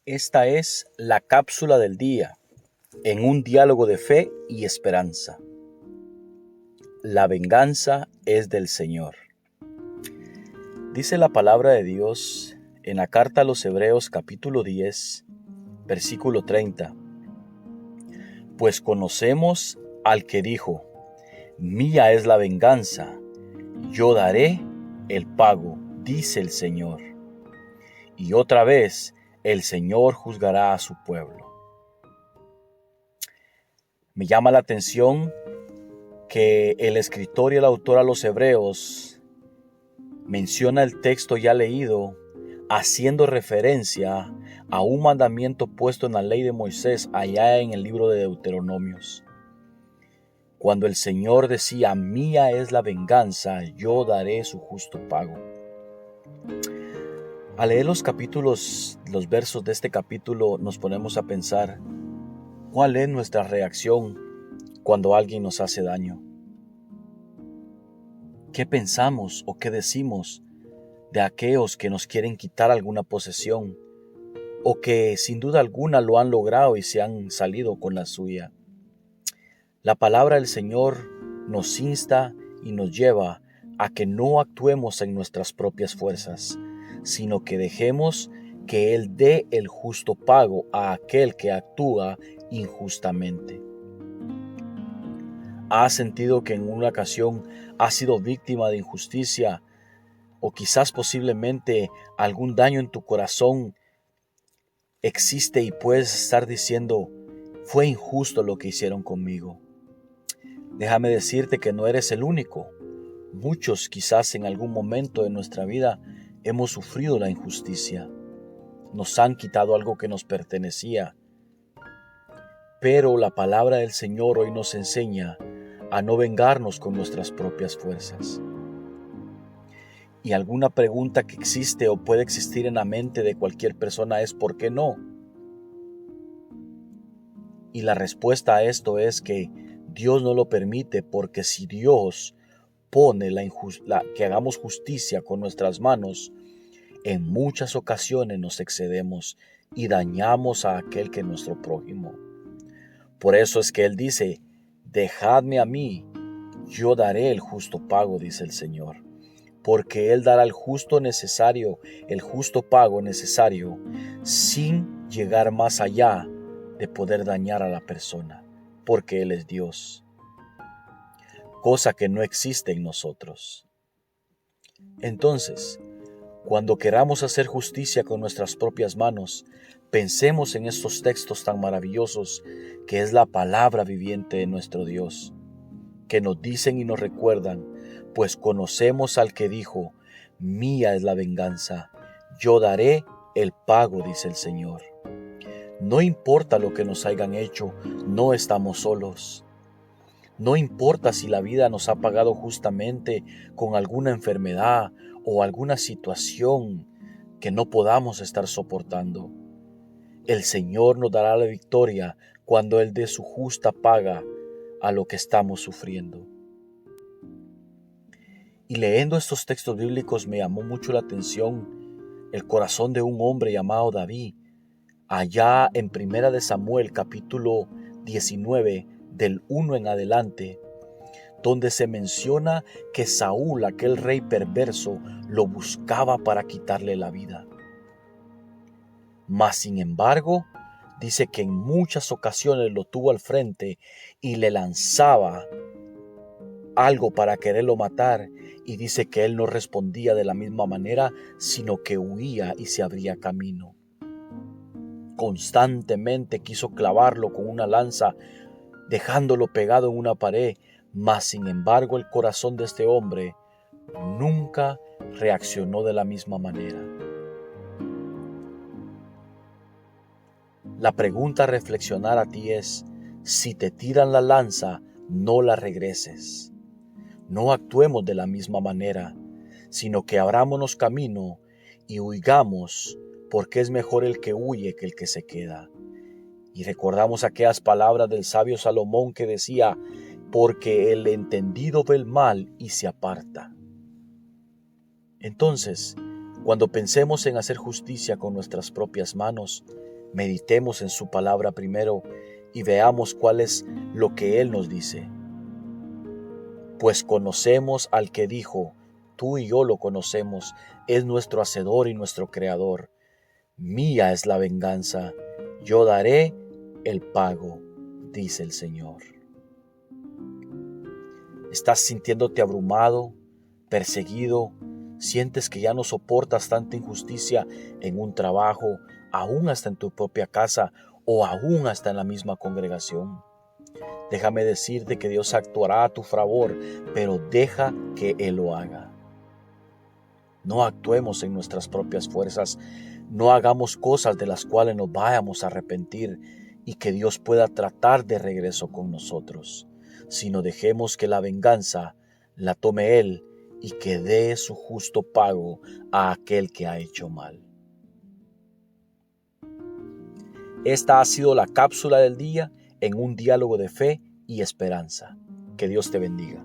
Esta es la cápsula del día en un diálogo de fe y esperanza. La venganza es del Señor. Dice la palabra de Dios en la carta a los Hebreos capítulo 10, versículo 30. Pues conocemos al que dijo: mía es la venganza, yo daré el pago, dice el Señor. Y otra vez el Señor juzgará a su pueblo. Me llama la atención que el escritor y el autor a los Hebreos menciona el texto ya leído haciendo referencia a un mandamiento puesto en la ley de Moisés allá en el libro de Deuteronomios. Cuando el Señor decía: mía es la venganza, yo daré su justo pago. Al leer los versos de este capítulo, nos ponemos a pensar: ¿cuál es nuestra reacción cuando alguien nos hace daño? ¿Qué pensamos o qué decimos de aquellos que nos quieren quitar alguna posesión o que sin duda alguna lo han logrado y se han salido con la suya? La palabra del Señor nos insta y nos lleva a que no actuemos en nuestras propias fuerzas, sino que dejemos que Él dé el justo pago a aquel que actúa injustamente. ¿Has sentido que en una ocasión has sido víctima de injusticia o quizás posiblemente algún daño en tu corazón existe y puedes estar diciendo: fue injusto lo que hicieron conmigo? Déjame decirte que no eres el único. Muchos quizás en algún momento de nuestra vida hemos sufrido la injusticia. Nos han quitado algo que nos pertenecía. Pero la palabra del Señor hoy nos enseña a no vengarnos con nuestras propias fuerzas. Y alguna pregunta que existe o puede existir en la mente de cualquier persona es: ¿por qué no? Y la respuesta a esto es que Dios no lo permite, porque si Dios pone que hagamos justicia con nuestras manos, en muchas ocasiones nos excedemos y dañamos a aquel que es nuestro prójimo. Por eso es que Él dice: dejadme a mí, yo daré el justo pago, dice el Señor. Porque Él dará el justo pago necesario, sin llegar más allá de poder dañar a la persona, porque Él es Dios, cosa que no existe en nosotros. Entonces, cuando queramos hacer justicia con nuestras propias manos, pensemos en estos textos tan maravillosos que es la palabra viviente de nuestro Dios, que nos dicen y nos recuerdan: pues conocemos al que dijo: mía es la venganza, yo daré el pago, dice el Señor. No importa lo que nos hayan hecho, no estamos solos. No importa si la vida nos ha pagado justamente con alguna enfermedad o alguna situación que no podamos estar soportando. El Señor nos dará la victoria cuando Él dé su justa paga a lo que estamos sufriendo. Y leyendo estos textos bíblicos me llamó mucho la atención el corazón de un hombre llamado David, allá en 1 de Samuel capítulo 19 del 1 en adelante, donde se menciona que Saúl, aquel rey perverso, lo buscaba para quitarle la vida. Mas sin embargo, dice que en muchas ocasiones lo tuvo al frente y le lanzaba algo para quererlo matar, y dice que él no respondía de la misma manera, sino que huía y se abría camino. Constantemente quiso clavarlo con una lanza, dejándolo pegado en una pared, mas sin embargo el corazón de este hombre nunca reaccionó de la misma manera. La pregunta a reflexionar a ti es: si te tiran la lanza, no la regreses. No actuemos de la misma manera, sino que abrámonos camino y huigamos, porque es mejor el que huye que el que se queda. Y recordamos aquellas palabras del sabio Salomón que decía: porque el entendido ve el mal y se aparta. Entonces, cuando pensemos en hacer justicia con nuestras propias manos, Meditemos en su palabra primero y veamos cuál es lo que Él nos dice. Pues conocemos al que dijo, tú y yo lo conocemos, es nuestro Hacedor y nuestro Creador. Mía es la venganza, yo daré el pago, dice el Señor. ¿Estás sintiéndote abrumado, perseguido? ¿Sientes que ya no soportas tanta injusticia en un trabajo, aún hasta en tu propia casa o aún hasta en la misma congregación? Déjame decirte que Dios actuará a tu favor, pero deja que Él lo haga. No actuemos en nuestras propias fuerzas, no hagamos cosas de las cuales nos vayamos a arrepentir y que Dios pueda tratar de regreso con nosotros, sino dejemos que la venganza la tome Él y que dé su justo pago a aquel que ha hecho mal. Esta ha sido la cápsula del día en un diálogo de fe y esperanza. Que Dios te bendiga.